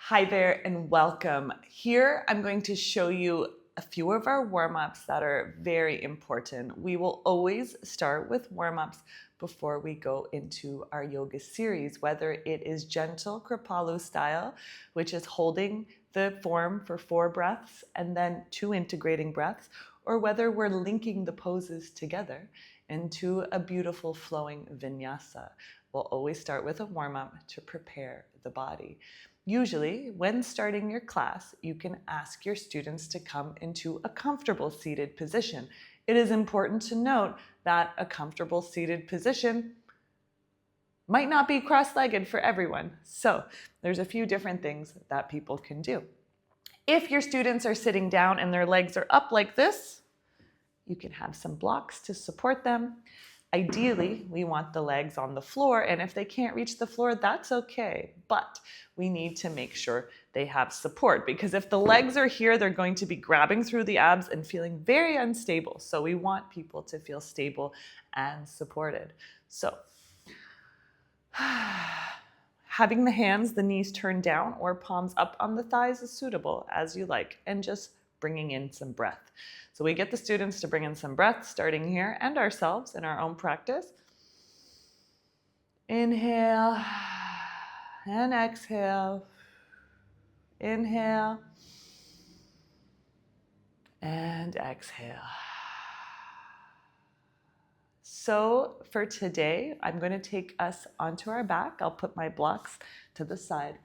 Hi there and welcome. Here I'm going to show you a few of our warm-ups that are very important. We will always start with warm-ups before we go into our yoga series, whether it is gentle Kripalu style, which is holding the form for 4 breaths and then 2 integrating breaths, or whether we're linking the poses together into a beautiful flowing vinyasa. We'll always start with a warm-up to prepare the body. Usually, when starting your class, you can ask your students to come into a comfortable seated position. It is important to note that a comfortable seated position might not be cross-legged for everyone. So there's a few different things that people can do. If your students are sitting down and their legs are up like this, you can have some blocks to support them. Ideally, we want the legs on the floor, and if they can't reach the floor, that's okay. But we need to make sure they have support, because if the legs are here, they're going to be grabbing through the abs and feeling very unstable. So we want people to feel stable and supported. So having the hands, the knees turned down or palms up on the thighs is suitable, as you like, and just bringing in some breath. So we get the students to bring in some breath, starting here, and ourselves in our own practice. Inhale and exhale. Inhale and exhale. So for today, I'm going to take us onto our back. I'll put my blocks to the side.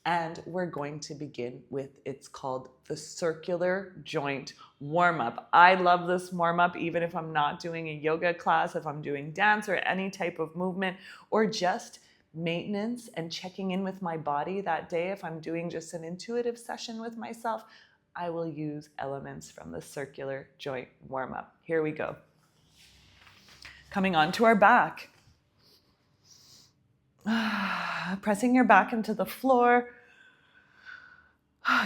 And we're going to begin with, it's called the circular joint warm-up. I love this warm-up even if I'm not doing a yoga class, if I'm doing dance or any type of movement, or just maintenance and checking in with my body that day. If I'm doing just an intuitive session with myself, I will use elements from the circular joint warm-up. Here we go. Coming onto our back. Pressing your back into the floor.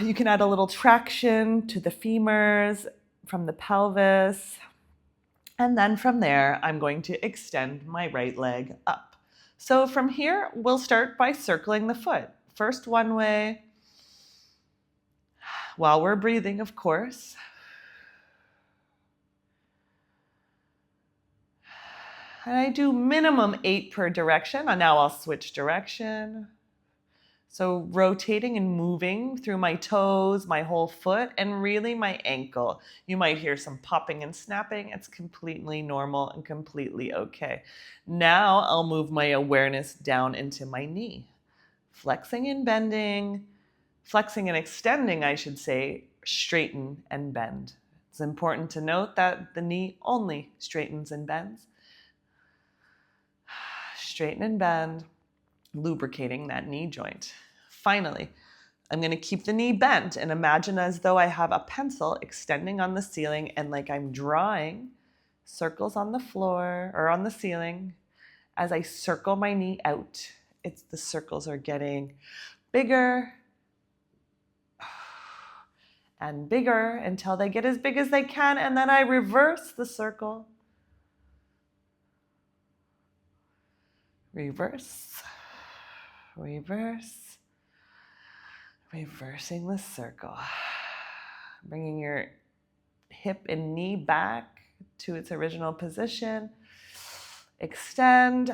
You can add a little traction to the femurs from the pelvis. And then from there, I'm going to extend my right leg up. So from here, we'll start by circling the foot. First one way, while we're breathing, of course. And I do minimum 8 per direction. And now I'll switch direction. So rotating and moving through my toes, my whole foot, and really my ankle. You might hear some popping and snapping. It's completely normal and completely okay. Now I'll move my awareness down into my knee. Flexing and bending, flexing and extending, I should say, straighten and bend. It's important to note that the knee only straightens and bends. Straighten and bend, lubricating that knee joint. Finally, I'm going to keep the knee bent and imagine as though I have a pencil extending on the ceiling and like I'm drawing circles on the floor or on the ceiling. As I circle my knee out, the circles are getting bigger and bigger until they get as big as they can, and then I reverse the circle. Reverse, reverse, reversing the circle. Bringing your hip and knee back to its original position. Extend,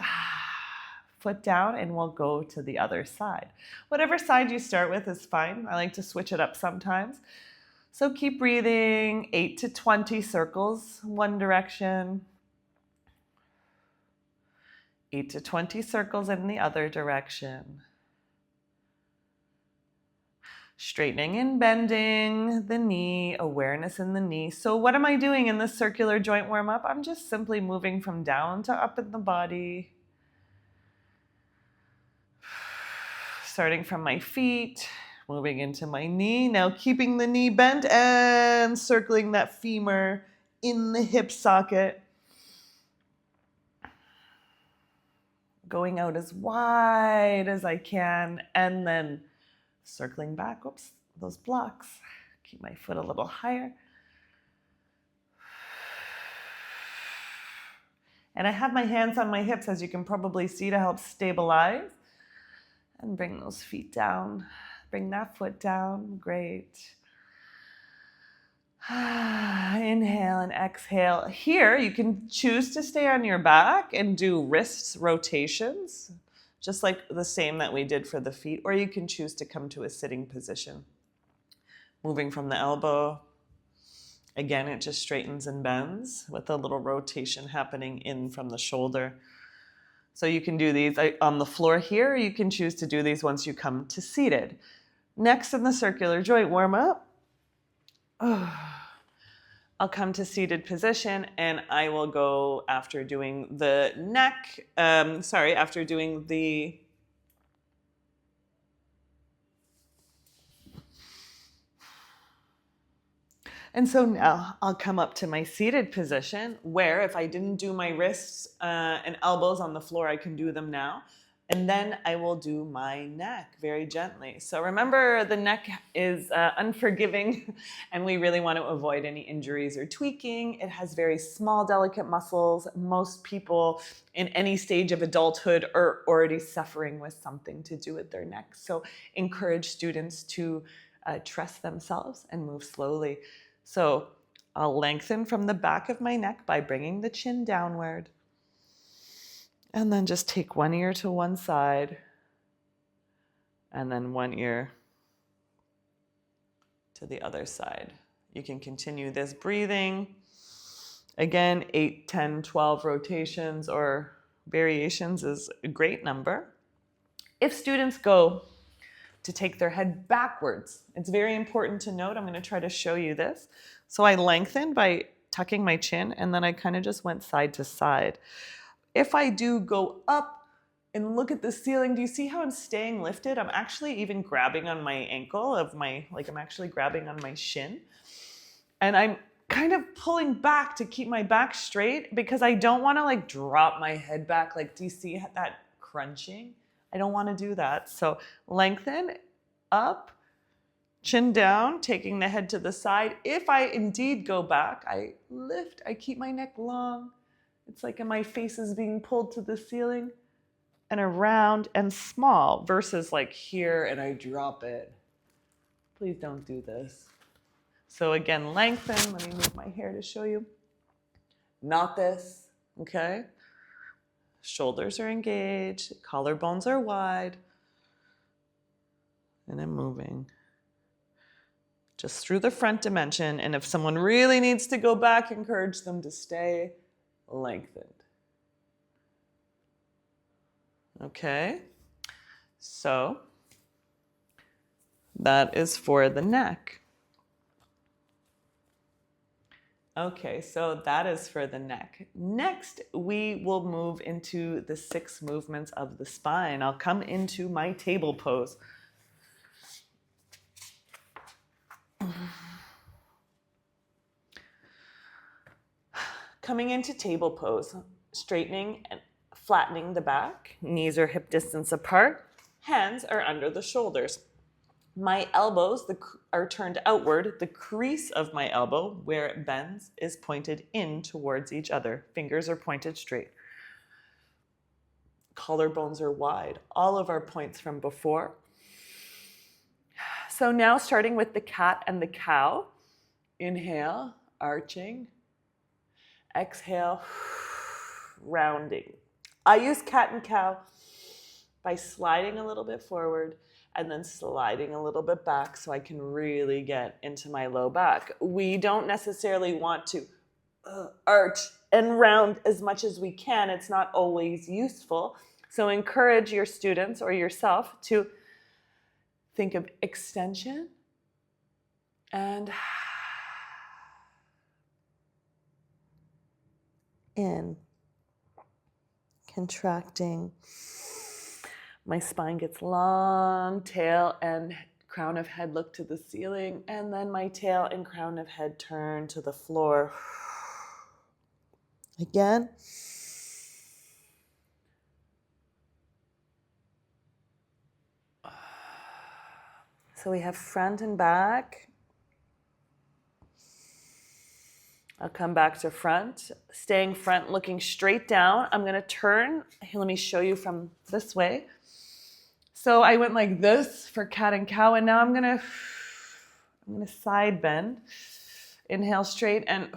foot down, and we'll go to the other side. Whatever side you start with is fine. I like to switch it up sometimes. So keep breathing, 8 to 20 circles, one direction. 8 to 20 circles in the other direction. Straightening and bending the knee, awareness in the knee. So what am I doing in this circular joint warm-up? I'm just simply moving from down to up in the body. Starting from my feet, moving into my knee. Now keeping the knee bent and circling that femur in the hip socket. Going out as wide as I can, and then circling back. Oops, those blocks. Keep my foot a little higher. And I have my hands on my hips, as you can probably see, to help stabilize. And bring those feet down. Bring that foot down. Great. Inhale and exhale. Here, you can choose to stay on your back and do wrist rotations, just like the same that we did for the feet, or you can choose to come to a sitting position. Moving from the elbow. Again, it just straightens and bends with a little rotation happening in from the shoulder. So you can do these on the floor here, or you can choose to do these once you come to seated. Next in the circular joint warm up, I'll come to seated position and I will go after doing the neck, after doing the And so now I'll come up to my seated position where if I didn't do my wrists and elbows on the floor, I can do them now. And then I will do my neck very gently. So remember, the neck is unforgiving and we really want to avoid any injuries or tweaking. It has very small, delicate muscles. Most people in any stage of adulthood are already suffering with something to do with their neck. So encourage students to trust themselves and move slowly. So I'll lengthen from the back of my neck by bringing the chin downward. And then just take one ear to one side. And then one ear to the other side. You can continue this breathing. Again, 8, 10, 12 rotations or variations is a great number. If students go to take their head backwards. It's very important to note. I'm going to try to show you this. So I lengthened by tucking my chin, and then I kind of just went side to side. If I do go up and look at the ceiling, do you see how I'm staying lifted? I'm actually even grabbing on my ankle I'm actually grabbing on my shin. And I'm kind of pulling back to keep my back straight because I don't want to drop my head back. Do you see that crunching? I don't want to do that. So lengthen, up, chin down, taking the head to the side. If I indeed go back, I lift, I keep my neck long. It's like my face is being pulled to the ceiling and around and small versus here and I drop it. Please don't do this. So again, lengthen. Let me move my hair to show you. Not this, okay? Shoulders are engaged, collarbones are wide, and I'm moving just through the front dimension. And if someone really needs to go back, encourage them to stay lengthened. Okay, so that is for the neck. Okay, so that is for the neck. Next, we will move into the 6 movements of the spine. I'll come into my table pose. Coming into table pose, straightening and flattening the back. Knees are hip distance apart. Hands are under the shoulders. My elbows are turned outward. The crease of my elbow, where it bends, is pointed in towards each other. Fingers are pointed straight. Collarbones are wide. All of our points from before. So now starting with the cat and the cow. Inhale, arching. Exhale, rounding. I use cat and cow by sliding a little bit forward and then sliding a little bit back so I can really get into my low back. We don't necessarily want to arch and round as much as we can. It's not always useful. So encourage your students or yourself to think of extension and in, contracting. My spine gets long, tail and crown of head look to the ceiling, and then my tail and crown of head turn to the floor. Again. So we have front and back. I'll come back to front, staying front, looking straight down. I'm going to turn. Let me show you from this way. So I went like this for cat and cow, and now I'm gonna side bend. Inhale straight and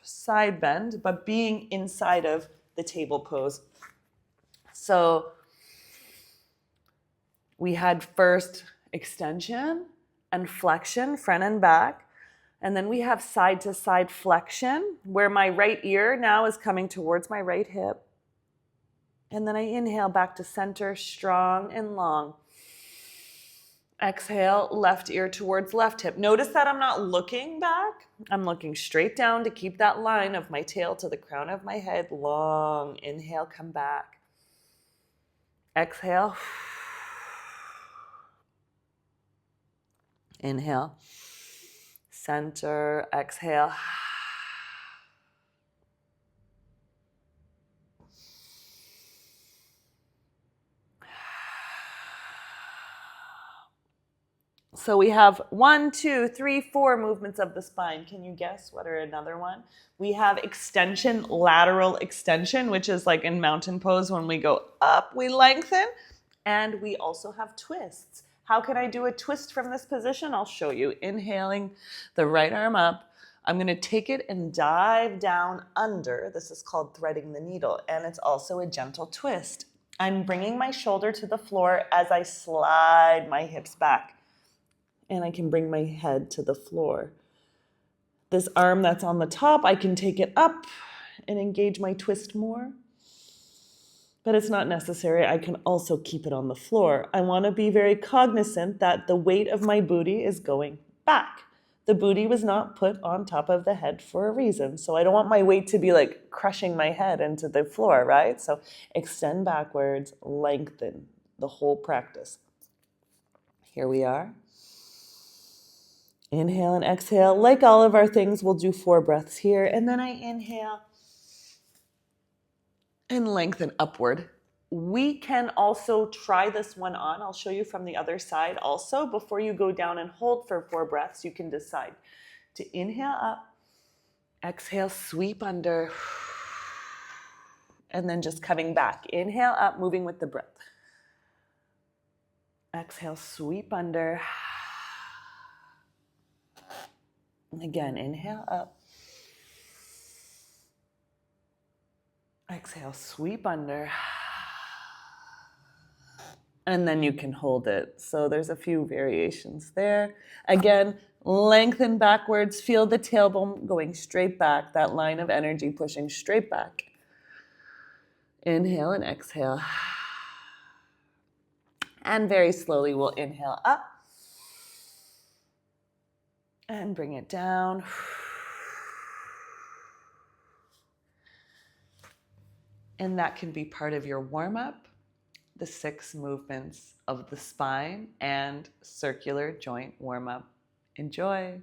side bend, but being inside of the table pose. So we had first extension and flexion, front and back. And then we have side to side flexion, where my right ear now is coming towards my right hip. And then I inhale back to center, strong and long. Exhale, left ear towards left hip. Notice that I'm not looking back. I'm looking straight down to keep that line of my tail to the crown of my head long. Inhale, come back. Exhale. Inhale. Center, exhale. So we have 1, 2, 3, 4 movements of the spine. Can you guess what are another one? We have extension, lateral extension, which is like in mountain pose when we go up, we lengthen. And we also have twists. How can I do a twist from this position? I'll show you. Inhaling the right arm up. I'm going to take it and dive down under. This is called threading the needle, and it's also a gentle twist. I'm bringing my shoulder to the floor as I slide my hips back. And I can bring my head to the floor. This arm that's on the top, I can take it up and engage my twist more. But it's not necessary. I can also keep it on the floor. I want to be very cognizant that the weight of my booty is going back. The booty was not put on top of the head for a reason. So I don't want my weight to be like crushing my head into the floor, right? So extend backwards, lengthen the whole practice. Here we are. Inhale and exhale. Like all of our things, we'll do 4 breaths here. And then I inhale and lengthen upward. We can also try this one on. I'll show you from the other side also. Before you go down and hold for 4 breaths, you can decide to inhale up, exhale, sweep under, and then just coming back. Inhale up, moving with the breath. Exhale, sweep under. Again, inhale up. Exhale, sweep under. And then you can hold it. So there's a few variations there. Again, lengthen backwards. Feel the tailbone going straight back. That line of energy pushing straight back. Inhale and exhale. And very slowly we'll inhale up. And bring it down. And that can be part of your warm-up, the 6 movements of the spine and circular joint warm-up. Enjoy.